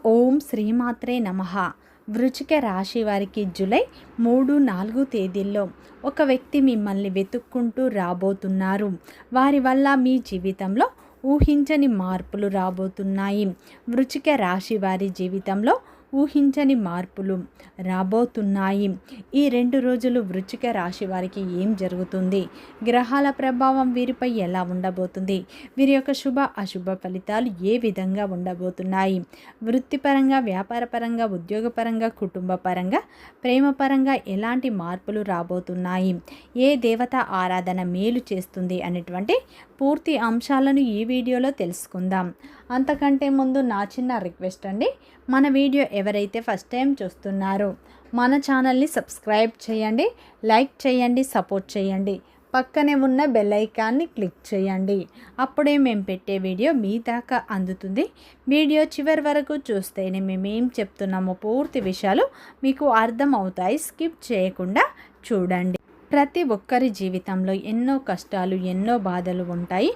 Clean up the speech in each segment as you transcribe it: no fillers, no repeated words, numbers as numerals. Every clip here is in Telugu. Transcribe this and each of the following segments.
ఓం శ్రీమాత్రే నమః. వృశ్చిక రాశి వారికి జూలై 3-4 తేదీల్లో ఒక వ్యక్తి మిమ్మల్ని వెతుక్కుంటూ రాబోతున్నారు. వారి వల్ల మీ జీవితంలో ఊహించని మార్పులు రాబోతున్నాయి. వృశ్చిక రాశి వారి జీవితంలో ఊహించని మార్పులు రాబోతున్నాయి. ఈ 2 రోజులు వృశ్చిక రాశి వారికి ఏం జరుగుతుంది, గ్రహాల ప్రభావం వీరిపై ఎలా ఉండబోతుంది, వీరి యొక్క శుభ అశుభ ఫలితాలు ఏ విధంగా ఉండబోతున్నాయి, వృత్తిపరంగా, వ్యాపారపరంగా, ఉద్యోగపరంగా, కుటుంబపరంగా, ప్రేమపరంగా ఎలాంటి మార్పులు రాబోతున్నాయి, ఏ దేవత ఆరాధన మేలు చేస్తుంది అనేటువంటి పూర్తి అంశాలను ఈ వీడియోలో తెలుసుకుందాం. అంతకంటే ముందు నా చిన్న రిక్వెస్ట్ అండి, మన వీడియో ఎవరైతే ఫస్ట్ టైం చూస్తున్నారో మన ఛానల్ని సబ్స్క్రైబ్ చేయండి, లైక్ చేయండి, సపోర్ట్ చేయండి. పక్కనే ఉన్న బెల్ ఐకాన్ని క్లిక్ చేయండి. అప్పుడే మేము పెట్టే వీడియో మీ దాకా అందుతుంది. వీడియో చివరి వరకు చూస్తేనే మేమేం చెప్తున్నామో పూర్తి విషయాలు మీకు అర్థం అవుతాయి. స్కిప్ చేయకుండా చూడండి. ప్రతి ఒక్కరి జీవితంలో ఎన్నో కష్టాలు, ఎన్నో బాధలు ఉంటాయి.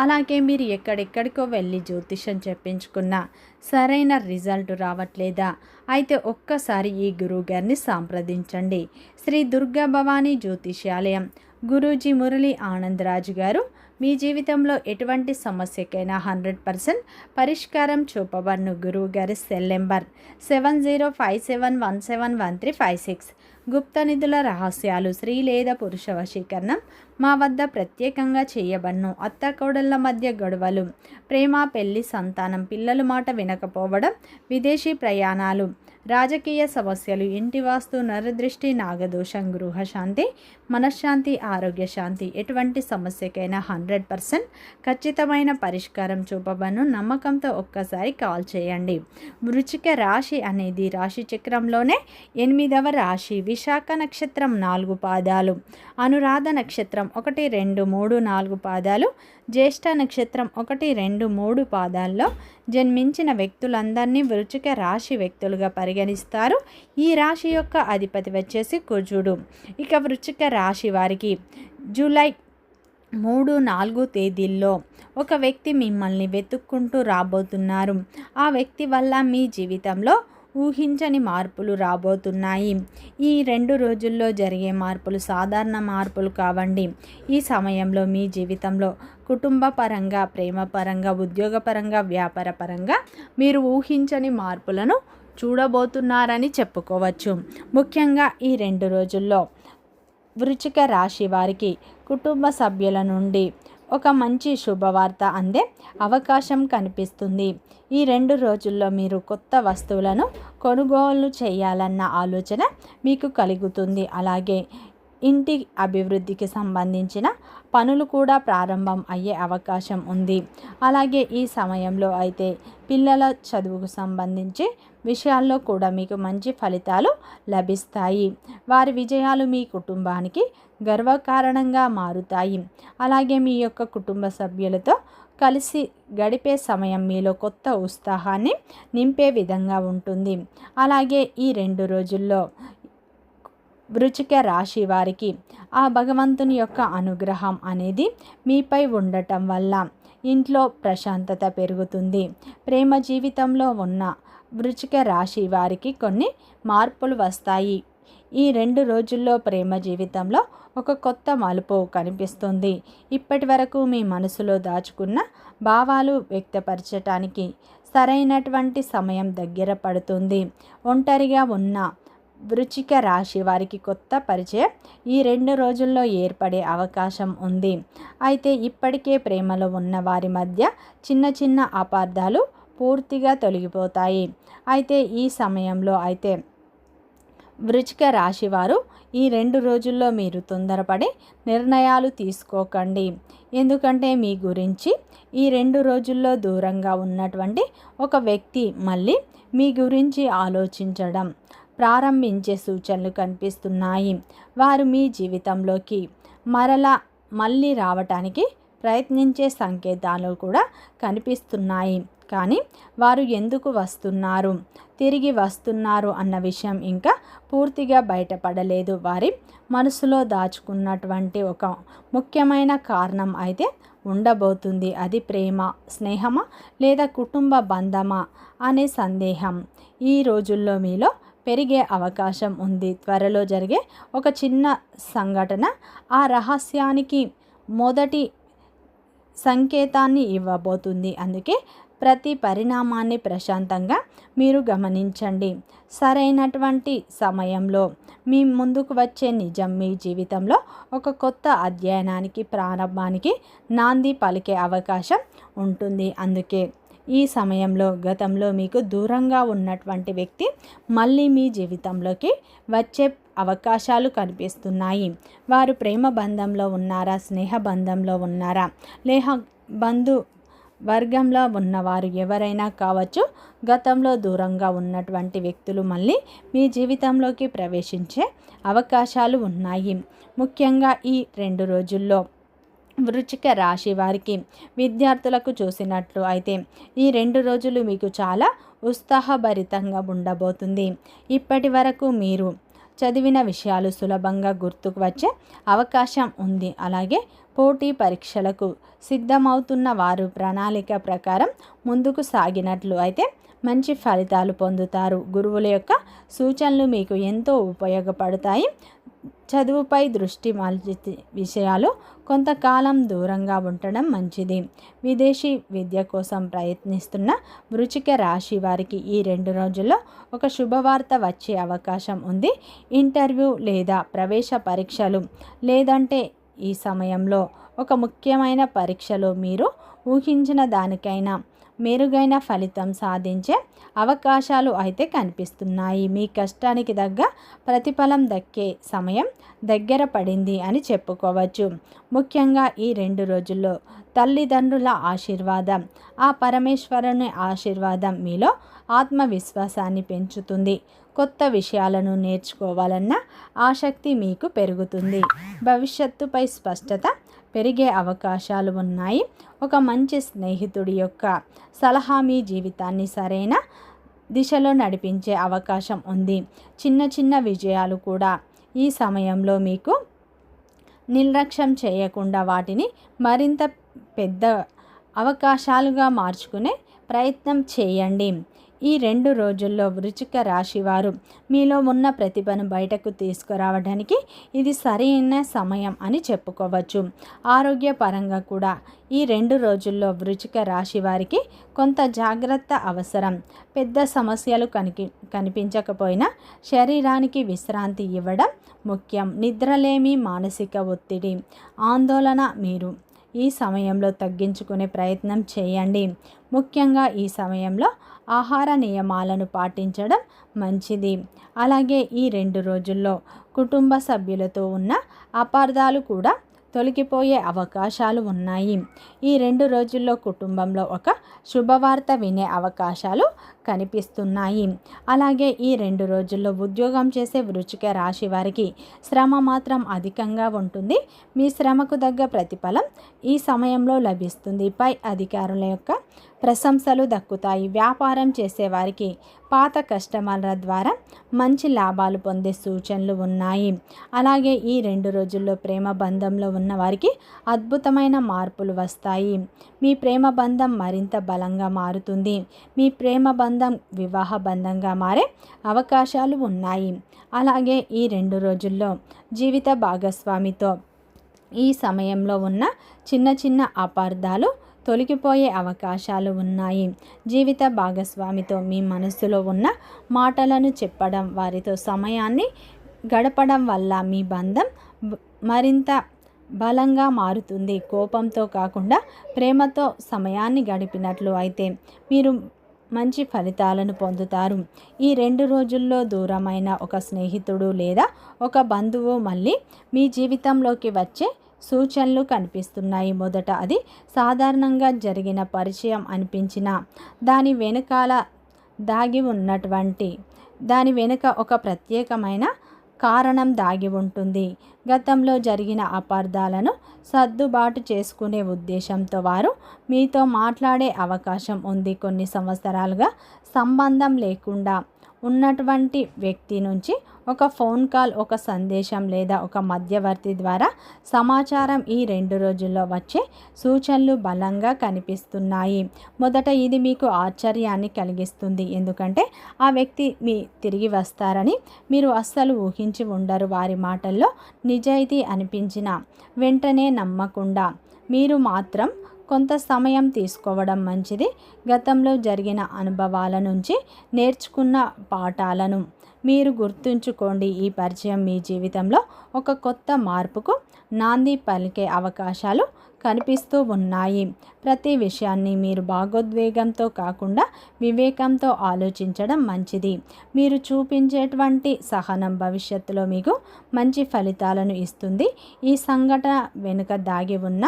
అలాగే మీరు ఎక్కడెక్కడికో వెళ్ళి జ్యోతిషం చెప్పించుకున్నా సరైన రిజల్ట్ రావట్లేదా? అయితే ఒక్కసారి ఈ గురువుగారిని సంప్రదించండి. శ్రీ దుర్గా భవానీ జ్యోతిష్యాలయం గురూజీ మురళీ ఆనందరాజు గారు మీ జీవితంలో ఎటువంటి సమస్యకైనా 100% పరిష్కారం చూపబడును. గురువు గారి సెల్ నెంబర్ 7057171356. గుప్త నిధుల రహస్యాలు, స్త్రీ లేదా పురుష వశీకరణం మా వద్ద ప్రత్యేకంగా చేయబడును. అత్తకోడళ్ళ మధ్య గొడవలు, ప్రేమ, పెళ్లి, సంతానం, పిల్లల మాట వినకపోవడం, విదేశీ ప్రయాణాలు, రాజకీయ సమస్యలు, ఇంటి వాస్తు, నరదృష్టి, నాగదోషం, గృహశాంతి, మనశ్శాంతి, ఆరోగ్య శాంతి, ఎటువంటి సమస్యకైనా 100% ఖచ్చితమైన పరిష్కారం చూపబను. నమ్మకంతో ఒక్కసారి కాల్ చేయండి. వృశ్చిక రాశి అనేది రాశి చక్రంలోనే 8వ రాశి. విశాఖ నక్షత్రం 4 పాదాలు, అనురాధ నక్షత్రం 1, 2, 3, 4 పాదాలు, జ్యేష్ఠ నక్షత్రం 1, 2, 3 పాదాల్లో జన్మించిన వ్యక్తులందరినీ వృశ్చిక రాశి వ్యక్తులుగా పరిగణిస్తారు. ఈ రాశి యొక్క అధిపతి వచ్చేసి కుజుడు. ఇక వృశ్చిక రాశి వారికి జూలై 3-4 తేదీల్లో ఒక వ్యక్తి మిమ్మల్ని వెతుక్కుంటూ రాబోతున్నారు. ఆ వ్యక్తి వల్ల మీ జీవితంలో ఊహించని మార్పులు రాబోతున్నాయి. ఈ 2 రోజుల్లో జరిగే మార్పులు సాధారణ మార్పులు కావండి. ఈ సమయంలో మీ జీవితంలో కుటుంబ పరంగా, ప్రేమ పరంగా, ఉద్యోగపరంగా, వ్యాపార పరంగా మీరు ఊహించని మార్పులను చూడబోతున్నారని చెప్పుకోవచ్చు. ముఖ్యంగా ఈ 2 రోజుల్లో వృశ్చిక రాశి వారికి కుటుంబ సభ్యుల నుండి ఒక మంచి శుభవార్త అందే అవకాశం కనిపిస్తుంది. ఈ 2 రోజుల్లో మీరు కొత్త వస్తువులను కొనుగోలు చేయాలన్న ఆలోచన మీకు కలుగుతుంది. అలాగే ఇంటి అభివృద్ధికి సంబంధించిన పనులు కూడా ప్రారంభం అయ్యే అవకాశం ఉంది. అలాగే ఈ సమయంలో అయితే పిల్లల చదువుకు సంబంధించి విషయాల్లో కూడా మీకు మంచి ఫలితాలు లభిస్తాయి. వారి విజయాలు మీ కుటుంబానికి గర్వకారణంగా మారుతాయి. అలాగే మీ యొక్క కుటుంబ సభ్యులతో కలిసి గడిపే సమయం మీలో కొత్త ఉత్సాహాన్ని నింపే విధంగా ఉంటుంది. అలాగే ఈ 2 రోజుల్లో వృశ్చిక రాశి వారికి ఆ భగవంతుని యొక్క అనుగ్రహం అనేది మీపై ఉండటం వల్ల ఇంట్లో ప్రశాంతత పెరుగుతుంది. ప్రేమ జీవితంలో ఉన్న వృశ్చిక రాశి వారికి కొన్ని మార్పులు వస్తాయి. ఈ 2 రోజుల్లో ప్రేమ జీవితంలో ఒక కొత్త మలుపు కనిపిస్తుంది. ఇప్పటి వరకు మీ మనసులో దాచుకున్న భావాలు వ్యక్తపరచటానికి సరైనటువంటి సమయం దగ్గర పడుతుంది. ఒంటరిగా ఉన్న వృశ్చిక రాశి వారికి కొత్త పరిచయం ఈ 2 రోజుల్లో ఏర్పడే అవకాశం ఉంది. అయితే ఇప్పటికే ప్రేమలో ఉన్న వారి మధ్య చిన్న చిన్న అపార్థాలు పూర్తిగా తొలగిపోతాయి. అయితే ఈ సమయంలో అయితే వృశ్చిక రాశి వారు ఈ 2 రోజుల్లో మీరు తొందరపడి నిర్ణయాలు తీసుకోకండి. ఎందుకంటే మీ గురించి ఈ 2 రోజుల్లో దూరంగా ఉన్నటువంటి ఒక వ్యక్తి మళ్ళీ మీ గురించి ఆలోచించడం ప్రారంభించే సూచనలు కనిపిస్తున్నాయి. వారు మీ జీవితంలోకి మళ్ళీ రావటానికి ప్రయత్నించే సంకేతాలు కూడా కనిపిస్తున్నాయి. కానీ వారు ఎందుకు వస్తున్నారు, తిరిగి వస్తున్నారు అన్న విషయం ఇంకా పూర్తిగా బయటపడలేదు. వారి మనసులో దాచుకున్నటువంటి ఒక ముఖ్యమైన కారణం అయితే ఉండబోతుంది. అది ప్రేమ, స్నేహమా లేదా కుటుంబ బంధమా అనే సందేహం ఈ రోజుల్లో మీలో పెరిగే అవకాశం ఉంది. త్వరలో జరిగే ఒక చిన్న సంఘటన ఆ రహస్యానికి మొదటి సంకేతాన్ని ఇవ్వబోతుంది. అందుకే ప్రతి పరిణామాన్ని ప్రశాంతంగా మీరు గమనించండి. సరైనటువంటి సమయంలో మీ ముందుకు వచ్చే నిజం మీ జీవితంలో ఒక కొత్త అధ్యయనానికి, ప్రారంభానికి నాంది పలికే అవకాశం ఉంటుంది. అందుకే ఈ సమయంలో గతంలో మీకు దూరంగా ఉన్నటువంటి వ్యక్తి మళ్ళీ మీ జీవితంలోకి వచ్చే అవకాశాలు కనిపిస్తున్నాయి. వారు ప్రేమ బంధంలో ఉన్నారా, స్నేహ బంధంలో ఉన్నారా, లేక బంధు వర్గంలో ఉన్నవారు ఎవరైనా కావచ్చు. గతంలో దూరంగా ఉన్నటువంటి వ్యక్తులు మళ్ళీ మీ జీవితంలోకి ప్రవేశించే అవకాశాలు ఉన్నాయి. ముఖ్యంగా ఈ 2 రోజుల్లో వృశ్చిక రాశి వారికి, విద్యార్థులకు చూసినట్లు అయితే ఈ 2 రోజులు మీకు చాలా ఉత్సాహభరితంగా ఉండబోతుంది. ఇప్పటి వరకు మీరు చదివిన విషయాలు సులభంగా గుర్తుకు వచ్చే అవకాశం ఉంది. అలాగే పోటీ పరీక్షలకు సిద్ధమవుతున్న వారు ప్రణాళిక ప్రకారం ముందుకు సాగినట్లు అయితే మంచి ఫలితాలు పొందుతారు. గురువుల యొక్క సూచనలు మీకు ఎంతో ఉపయోగపడతాయి. చదువుపై దృష్టి మళ్లించే విషయాలు కొంతకాలం దూరంగా ఉండడం మంచిది. విదేశీ విద్య కోసం ప్రయత్నిస్తున్న వృశ్చిక రాశి వారికి ఈ 2 రోజుల్లో ఒక శుభవార్త వచ్చే అవకాశం ఉంది. ఇంటర్వ్యూ లేదా ప్రవేశ పరీక్షలు, లేదంటే ఈ సమయంలో ఒక ముఖ్యమైన పరీక్షలో మీరు ఊహించిన దానికైనా మెరుగైన ఫలితం సాధించే అవకాశాలు అయితే కనిపిస్తున్నాయి. మీ కష్టానికి తగ్గ ప్రతిఫలం దక్కే సమయం దగ్గర పడింది అని చెప్పుకోవచ్చు. ముఖ్యంగా ఈ 2 రోజుల్లో తల్లిదండ్రుల ఆశీర్వాదం, ఆ పరమేశ్వరుని ఆశీర్వాదం మీలో ఆత్మవిశ్వాసాన్ని పెంచుతుంది. కొత్త విషయాలను నేర్చుకోవాలన్న ఆసక్తి మీకు పెరుగుతుంది. భవిష్యత్తుపై స్పష్టత పెరిగే అవకాశాలు ఉన్నాయి. ఒక మంచి స్నేహితుడి యొక్క సలహా మీ జీవితాన్ని సరైన దిశలో నడిపించే అవకాశం ఉంది. చిన్న చిన్న విజయాలు కూడా ఈ సమయంలో మీకు నిర్లక్ష్యం చేయకుండా వాటిని మరింత పెద్ద అవకాశాలుగా మార్చుకునే ప్రయత్నం చేయండి. ఈ 2 రోజుల్లో వృశ్చిక రాశివారు మీలో ఉన్న ప్రతిభను బయటకు తీసుకురావడానికి ఇది సరైన సమయం అని చెప్పుకోవచ్చు. ఆరోగ్యపరంగా కూడా ఈ 2 రోజుల్లో వృశ్చిక రాశి వారికి కొంత జాగ్రత్త అవసరం. పెద్ద సమస్యలు కనిపించకపోయినా శరీరానికి విశ్రాంతి ఇవ్వడం ముఖ్యం. నిద్రలేమి, మానసిక ఒత్తిడి, ఆందోళన మీరు ఈ సమయంలో తగ్గించుకునే ప్రయత్నం చేయండి. ముఖ్యంగా ఈ సమయంలో ఆహార నియమాలను పాటించడం మంచిది. అలాగే ఈ 2 రోజుల్లో కుటుంబ సభ్యులతో ఉన్న అపార్థాలు కూడా తొలగిపోయే అవకాశాలు ఉన్నాయి. ఈ 2 రోజుల్లో కుటుంబంలో ఒక శుభవార్త వినే అవకాశాలు కనిపిస్తున్నాయి. అలాగే ఈ 2 రోజుల్లో ఉద్యోగం చేసే వృశ్చిక రాశి వారికి శ్రమ మాత్రం అధికంగా ఉంటుంది. మీ శ్రమకు తగ్గ ప్రతిఫలం ఈ సమయంలో లభిస్తుంది. పై అధికారుల యొక్క ప్రశంసలు దక్కుతాయి. వ్యాపారం చేసేవారికి పాత కస్టమర్ల ద్వారా మంచి లాభాలు పొందే సూచనలు ఉన్నాయి. అలాగే ఈ 2 రోజుల్లో ప్రేమ బంధంలో ఉన్న వారికి అద్భుతమైన మార్పులు వస్తాయి. మీ ప్రేమ బంధం మరింత బలంగా మారుతుంది. మీ ప్రేమ బంధం వివాహ బంధంగా మారే అవకాశాలు ఉన్నాయి. అలాగే ఈ 2 రోజుల్లో జీవిత భాగస్వామితో ఈ సమయంలో ఉన్న చిన్న చిన్న అపార్థాలు తొలగిపోయే అవకాశాలు ఉన్నాయి. జీవిత భాగస్వామితో మీ మనసులో ఉన్న మాటలను చెప్పడం, వారితో సమయాన్ని గడపడం వల్ల మీ బంధం మరింత బలంగా మారుతుంది. కోపంతో కాకుండా ప్రేమతో సమయాన్ని గడిపినట్లు అయితే మీరు మంచి ఫలితాలను పొందుతారు. ఈ 2 రోజుల్లో దూరమైన ఒక స్నేహితుడు లేదా ఒక బంధువు మళ్ళీ మీ జీవితంలోకి వచ్చే సూచనలు కనిపిస్తున్నాయి. మొదట అది సాధారణంగా జరిగిన పరిచయం అనిపించిన దాని వెనుక ఒక ప్రత్యేకమైన కారణం దాగి ఉంటుంది. గతంలో జరిగిన అపార్థాలను సర్దుబాటు చేసుకునే ఉద్దేశంతో వారు మీతో మాట్లాడే అవకాశం ఉంది. కొన్ని సంవత్సరాలుగా సంబంధం లేకుండా ఉన్నటువంటి వ్యక్తి నుంచి ఒక ఫోన్ కాల్, ఒక సందేశం లేదా ఒక మధ్యవర్తి ద్వారా సమాచారం ఈ 2 రోజుల్లో వచ్చే సూచనలు బలంగా కనిపిస్తున్నాయి. మొదట ఇది మీకు ఆశ్చర్యాన్ని కలిగిస్తుంది, ఎందుకంటే ఆ వ్యక్తి తిరిగి వస్తారని మీరు అస్సలు ఊహించి ఉండరు. వారి మాటల్లో నిజాయితీ అనిపించిన వెంటనే నమ్మకుండా మీరు మాత్రం కొంత సమయం తీసుకోవడం మంచిది. గతంలో జరిగిన అనుభవాల నుంచి నేర్చుకున్న పాఠాలను మీరు గుర్తుంచుకోండి. ఈ పరిచయం మీ జీవితంలో ఒక కొత్త మార్పుకు నాంది పలికే అవకాశాలు కనిపిస్తూ ఉన్నాయి. ప్రతి విషయాన్ని మీరు భావోద్వేగంతో కాకుండా వివేకంతో ఆలోచించడం మంచిది. మీరు చూపించేటువంటి సహనం భవిష్యత్తులో మీకు మంచి ఫలితాలను ఇస్తుంది. ఈ సంఘటన వెనుక దాగి ఉన్న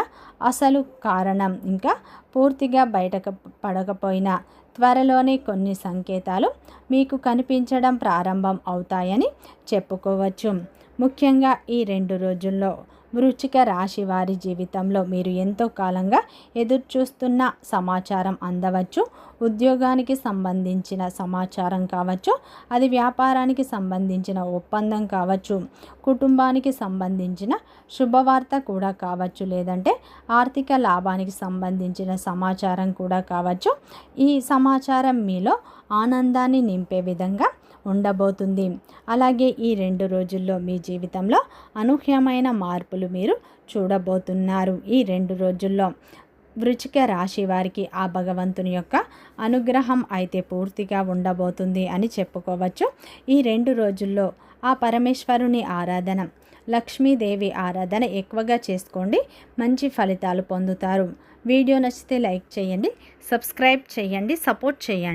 అసలు కారణం ఇంకా పూర్తిగా బయటకు పడకపోయినా త్వరలోనే కొన్ని సంకేతాలు మీకు కనిపించడం ప్రారంభం అవుతాయని చెప్పుకోవచ్చు. ముఖ్యంగా ఈ 2 రోజుల్లో వృశ్చిక రాశి వారి జీవితంలో మీరు ఎంతో కాలంగా ఎదురుచూస్తున్న సమాచారం అందవచ్చు. ఉద్యోగానికి సంబంధించిన సమాచారం కావచ్చు, అది వ్యాపారానికి సంబంధించిన ఒప్పందం కావచ్చు, కుటుంబానికి సంబంధించిన శుభవార్త కూడా కావచ్చు, లేదంటే ఆర్థిక లాభానికి సంబంధించిన సమాచారం కూడా కావచ్చు. ఈ సమాచారం మీలో ఆనందాన్ని నింపే విధంగా ఉండబోతుంది. అలాగే ఈ 2 రోజుల్లో మీ జీవితంలో అనూహ్యమైన మార్పులు మీరు చూడబోతున్నారు. ఈ 2 రోజుల్లో వృశ్చిక రాశి వారికి ఆ భగవంతుని యొక్క అనుగ్రహం అయితే పూర్తిగా ఉండబోతుంది అని చెప్పుకోవచ్చు. ఈ 2 రోజుల్లో ఆ పరమేశ్వరుని ఆరాధన, లక్ష్మీదేవి ఆరాధన ఎక్కువగా చేసుకోండి. మంచి ఫలితాలు పొందుతారు. వీడియో నచ్చితే లైక్ చేయండి, సబ్స్క్రైబ్ చేయండి, సపోర్ట్ చేయండి.